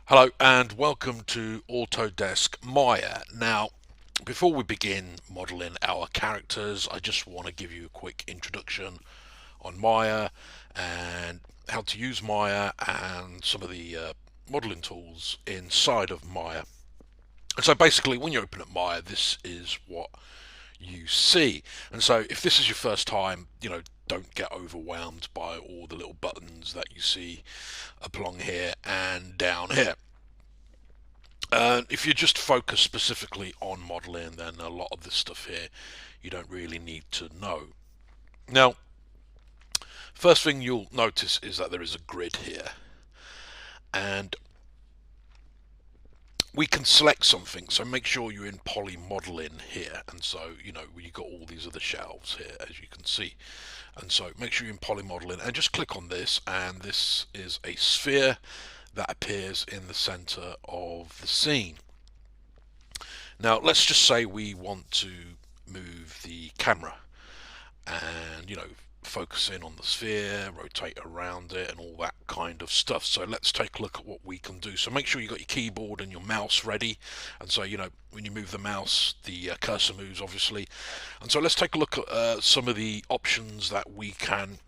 Hello and welcome to Autodesk Maya. Now, before we begin modeling our characters, I just want to give you a quick introduction on Maya and how to use Maya and some of the modeling tools inside of Maya. And so basically, when you open up Maya, this is what you see. And so if this is your first time, don't get overwhelmed by all the little buttons that you see up along here and down here. If you just focus specifically on modeling, then a lot of this stuff here you don't really need to know. Now, first thing you'll notice is that there is a grid here, and we can select something. So make sure you're in poly modeling here, and so you've got all these other shelves here, as you can see. And so make sure you're in poly modeling, and just click on this, and this is a sphere that appears in the center of the scene. Now let's just say we want to move the camera and focus in on the sphere, rotate around it and all that kind of stuff. So let's take a look at what we can do. So make sure you got your keyboard and your mouse ready, and so when you move the mouse the cursor moves obviously. And so let's take a look at some of the options that we can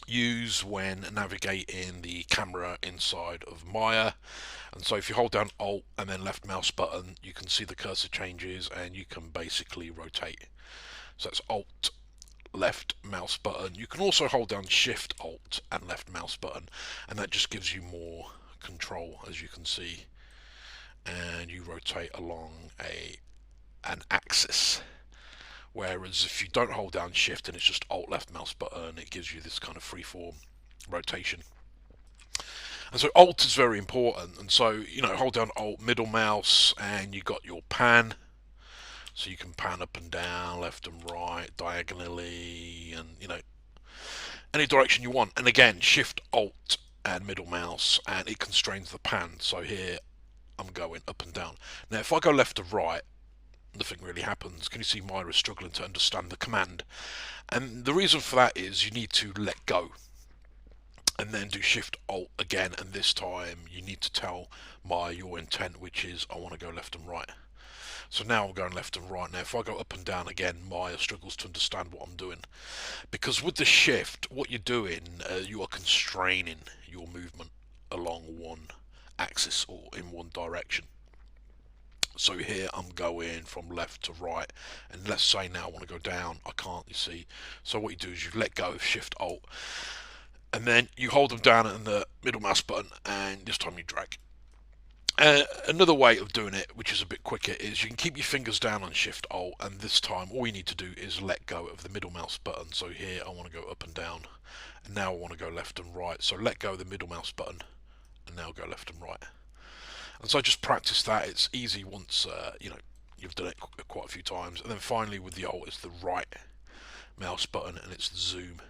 use when navigating the camera inside of Maya. And so if you hold down Alt and then left mouse button, you can see the cursor changes and you can basically rotate. So that's Alt, left mouse button. You can also hold down Shift, Alt and left mouse button, and that just gives you more control, as you can see. And you rotate along an axis. Whereas if you don't hold down Shift and it's just Alt left mouse button, it gives you this kind of freeform rotation. And so Alt is very important. And so hold down Alt, middle mouse, and you got your pan. So you can pan up and down, left and right, diagonally, and any direction you want. And again, Shift Alt and middle mouse, and it constrains the pan. So here I'm going up and down. Now if I go left to right, nothing really happens. Can you see Myra's struggling to understand the command? And the reason for that is you need to let go and then do Shift Alt again, and this time you need to tell Maya your intent, which is I want to go left and right. So now I'm going left and right. Now if I go up and down again, Maya struggles to understand what I'm doing, because with the shift what you're doing, you are constraining your movement along one axis or in one direction. So here I'm going from left to right, and let's say now I want to go down, I can't, you see. So what you do is you let go of Shift Alt, and then you hold them down in the middle mouse button, and this time you drag. Another way of doing it, which is a bit quicker, is you can keep your fingers down on Shift Alt, and this time all you need to do is let go of the middle mouse button. So here I want to go up and down, and now I want to go left and right. So let go of the middle mouse button, and now go left and right. And so just practice that. It's easy once you've done it quite a few times. And then finally with the Alt, it's the right mouse button and it's the zoom.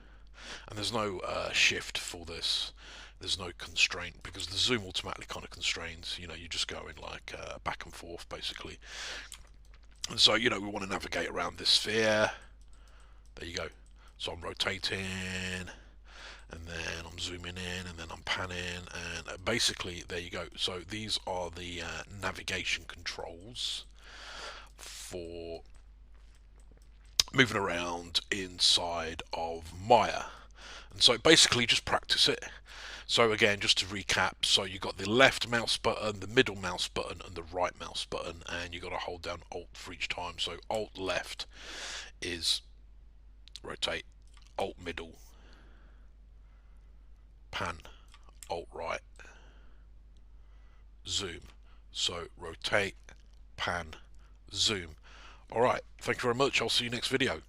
And there's no shift for this. There's no constraint because the zoom automatically kind of constrains. You're just going like back and forth basically. And so we want to navigate around this sphere. There you go. So I'm rotating, and then I'm zooming in, and then I'm panning, and basically there you go. So these are the navigation controls for moving around inside of Maya. And so basically just practice it. So again, just to recap, so you got the left mouse button, the middle mouse button and the right mouse button, and you got to hold down Alt for each time. So Alt left is rotate, Alt middle, pan, Alt right, zoom. So rotate, pan, zoom. Alright, thank you very much. I'll see you next video.